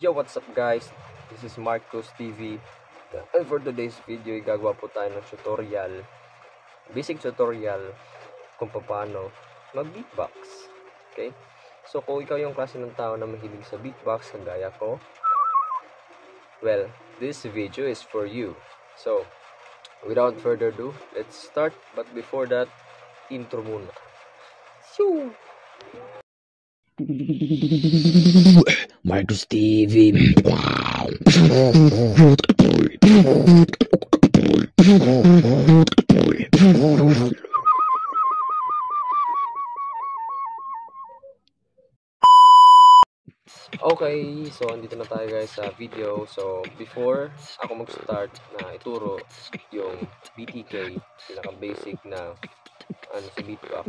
Yo, what's up guys? This is Marcos TV. And for today's video, gagawa po tayo ng tutorial, basic tutorial kung paano mag-beatbox. Okay? So, kung ikaw yung klase ng tao na mahilig sa beatbox, kagaya ko, well, this video is for you. So, without further ado, let's start. But before that, intro muna. Shoo! Marcos TV. Okay, so andito na tayo guys sa video. So, before ako mag-start na ituro yung BTK, pinaka-basic na sa beatbox,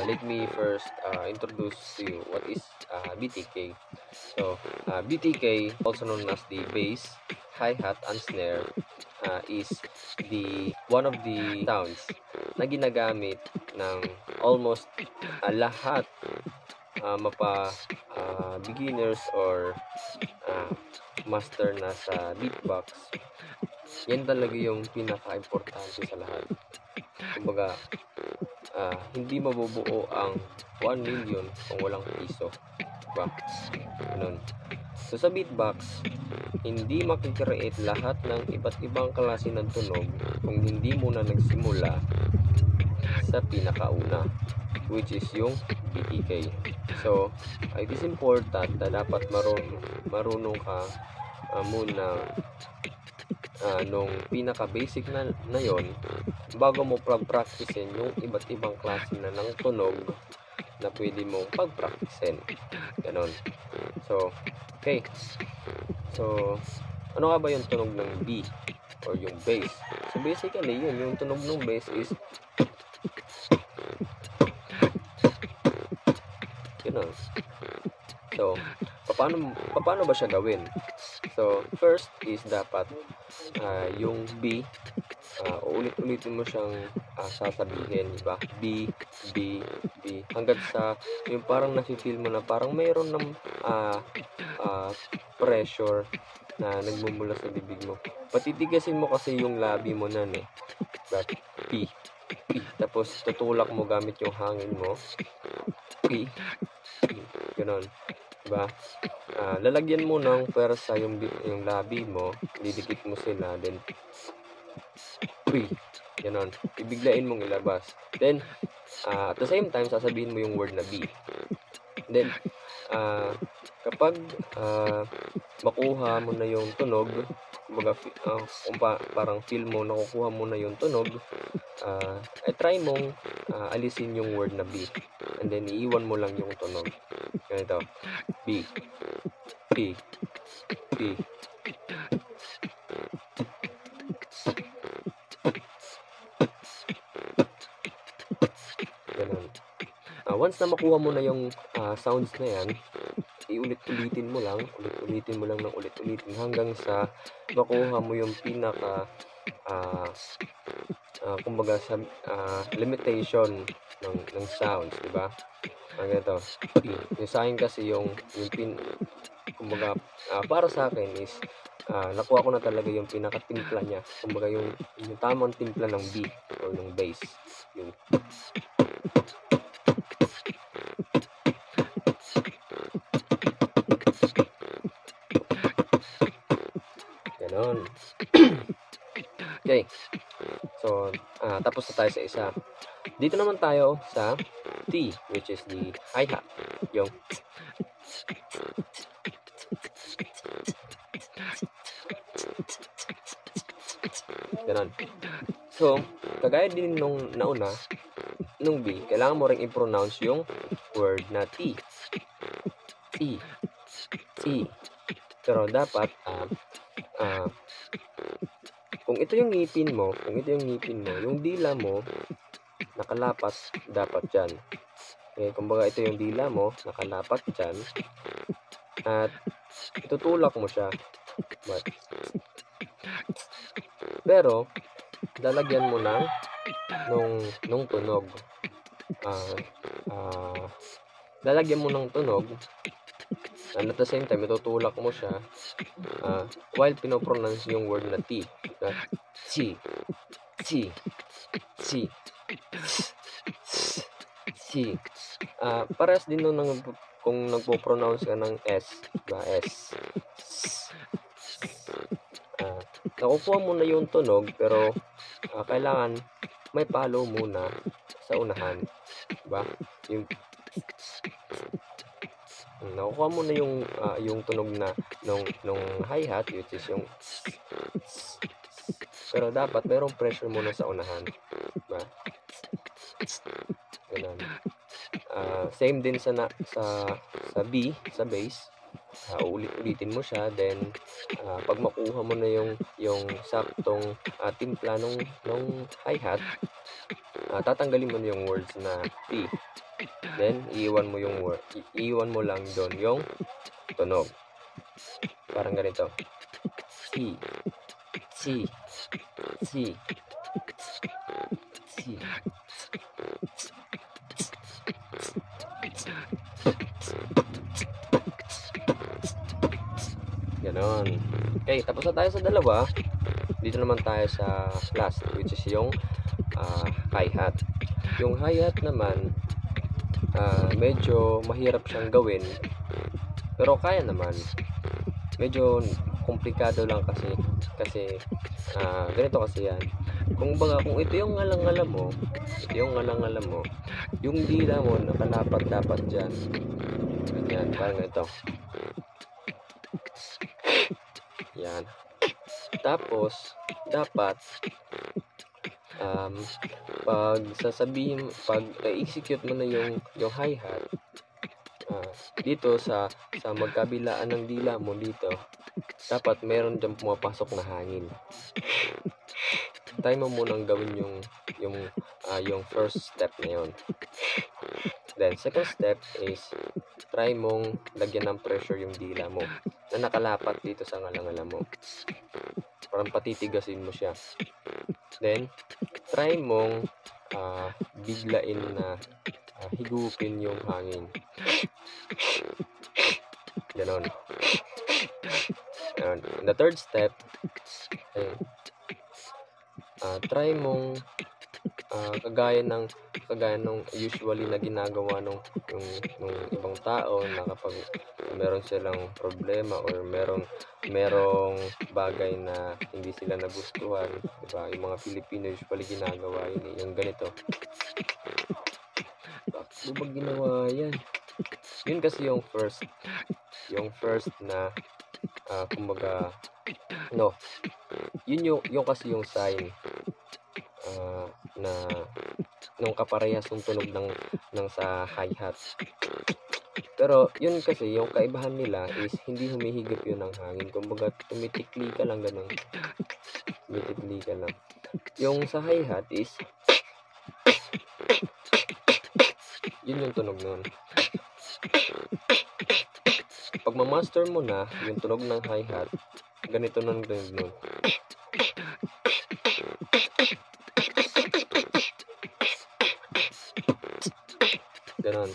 let me first introduce to you what is BTK. So, BTK, also known as the bass, hi-hat, and snare, is one of the sounds na ginagamit ng almost lahat beginners or master na sa beatbox. Yan talaga yung pinaka-importante sa lahat. Kumbaga, hindi mabubuo ang 1 million kung walang piso. Diba? Ganun. So sa beatbox, hindi makikreate lahat ng iba't ibang klase ng tunog kung hindi muna nagsimula sa pinakauna, which is yung BTK. So, it is important na dapat marunong ka muna nung pinaka-basic na yon bago mo pag-practicein yung iba't ibang klase na ng tunog na pwede mong pag-practicein. Ganon. So, okay. So, ano nga ba yung tunog ng B or yung bass? So, basically, yun, yung tunog ng bass is ganon. So, paano ba siya gawin? So, first is dapat yung B, ulit-ulitin mo siyang sasabihin, diba? B, B, B, hanggang sa yung parang nafe-feel mo na parang mayroon ng pressure na nagmumula sa bibig mo. Patitigasin mo kasi yung labi mo nan eh. But, P, P. Tapos, tutulak mo gamit yung hangin mo. P, P. Ganon. Diba? Lalagyan mo ng pwersa yung labi mo, didikit mo sila, then P. Ganon. Ibiglain mong ilabas. Then, at the same time, sasabihin mo yung word na B. Then, kapag makuha mo na yung tunog, parang feel mo, nakukuha mo na yung tunog, try mong alisin yung word na B. And then, iiwan mo lang yung tunog. Ganito. B. B. B. Ganun. Once na makuha mo na yung sounds na yan, ulit-ulitin mo lang ng ulit-ulitin hanggang sa makuha mo yung pinaka kumbaga sa limitation ng sounds, diba? Ganito. Yung sa akin kasi yung kumbaga para sa akin is nakuha ko na talaga yung pinaka-timpla niya. Kumbaga yung tamang timpla ng beat or ng bass. Yung ganon. Okay. So, tapos na tayo sa isa. Dito naman tayo sa T, which is the hi-hat. Yung ganon. So, kagaya din nung nauna, nung B, kailangan mo ring i-pronounce yung word na T. T. T. Pero dapat, kung ito yung ngipin mo, yung dila mo, nakalapat dapat dyan. Okay, kumbaga ito yung dila mo, nakalapat dyan. At itutulak mo siya. Pero, lalagyan mo ng nung tunog. Lalagyan mo ng tunog And at the same time, itutulak mo siya while pinopronounce yung word na T. Na chi, chi, chi, chi. Parehas din nun kung nagpo-pronounce ka ng S, diba? S. Nakukuha mo na yung tunog, pero kailangan may follow muna sa unahan, diba? Nakukuha mo na yung tunog na nung hi-hat, which is yung pero dapat mayroong pressure muna sa unahan, diba? Ganun. Same din sa B, sa bass. Ulit-ulitin mo siya, then pag makuha mo na yung saktong timpla nung hi-hat, tatanggalin mo na yung words na P. Then iiwan mo lang doon yung tunog. Parang ganito. C, C, C, C. Ganon. Okay, tapos na tayo sa dalawa. Dito naman tayo sa last, which is yung hi-hat. Yung hi-hat naman, medyo mahirap siyang gawin, pero kaya naman. Medyo komplikado lang kasi ganito kasi yan. Kung ito yung ngalang-ngalam mo, yung dila mo nakalapat dapat dyan. Ganyan, parang ito. Yan. Tapos, dapat pag execute mo na yung hi-hat dito sa magkabilaan ng dila mo dito, dapat meron dyan pumapasok na hangin. Try mo munang gawin yung first step na yun. Then second step is try mong lagyan ng pressure yung dila mo na nakalapat dito sa ngalangalan mo. Parang patitigasin mo siya. Then try mong biglain na higupin yung hangin. Ganon. The third step, try mong kagaya nung usually na ginagawa nung ibang tao na kapag meron silang problema or merong bagay na hindi sila nagustuhan, diba? Yung mga Pilipino usually ginagawa yun, yung ganito. Bakit ba ginawa yan? Yun kasi yung first na kumbaga yun kasi yung sign na nung kaparehas yung tunog ng sa hi-hat. Pero yun kasi yung kaibahan nila is hindi humihigop yun ng hangin. Kumbaga tumitikli ka lang ganun. Tumitikli ka lang. Yung sa hi-hat is yun yung tunog nun. Pag ma-master mo na yung tunog ng hi-hat, ganito nun tunog nun. Ganon.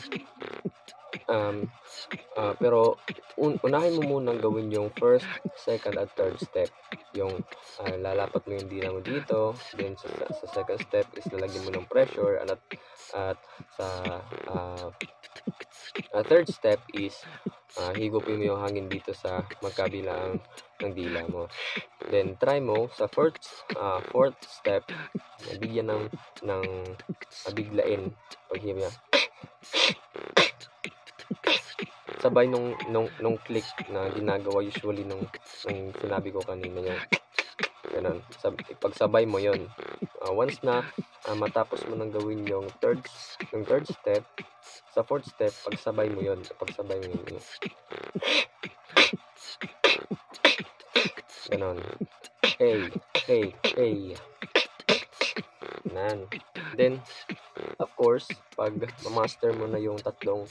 Pero unahin mo munang gawin yung first, second, at third step. Yung lalapat mo yung dila mo dito, then sa second step is lalagyan mo ng pressure, at sa third step is higupin mo yung hangin dito sa magkabilang ng dila mo. Then try mo sa fourth step, bigyan ng biglain paghihiya. Sabay nung click na ginagawa usually nung sinabi ko kanina yung ganun. Pagsabay mo yon. Once na matapos mo nang gawin yung third step, sa fourth step pagsabay mo yon. Ganun. Hey. Nan. Then of course, pag ma-master mo na yung tatlong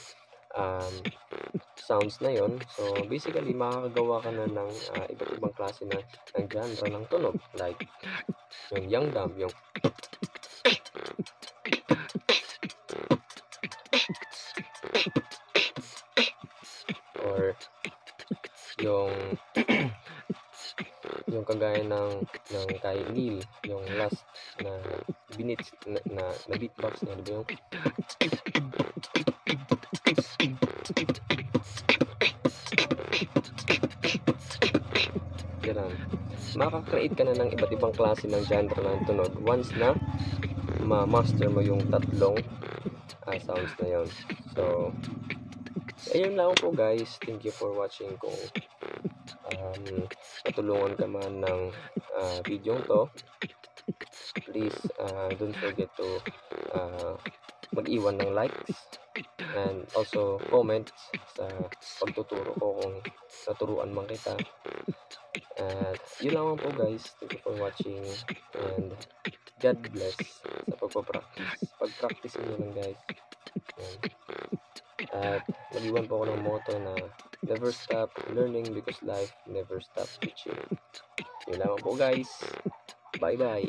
sounds na yon, so basically makakagawa ka na ng iba't ibang klase ng genre ng tunog, like yung Yanggam, yung or yung yung kagaya ng kay Neil, yung last na binits na beatbox niya, di ba yung ganun. Makaka-create ka na ng iba't ibang klase ng genre ng tunog once na ma-master mo yung tatlong sounds na yon. So, ayun lang po guys. Thank you for watching. Kung natulungan ka man ng video to, please don't forget to mag-iwan ng likes and also comment sa pagtuturo ko kung naturuan man kita. At yun lang po guys. Thank you for watching and God bless sa pagpapractice. Pag-practice nyo lang guys. At mag-iwan po ako ng motto na never stop learning because life never stops teaching. Yun lang po guys. Bye bye.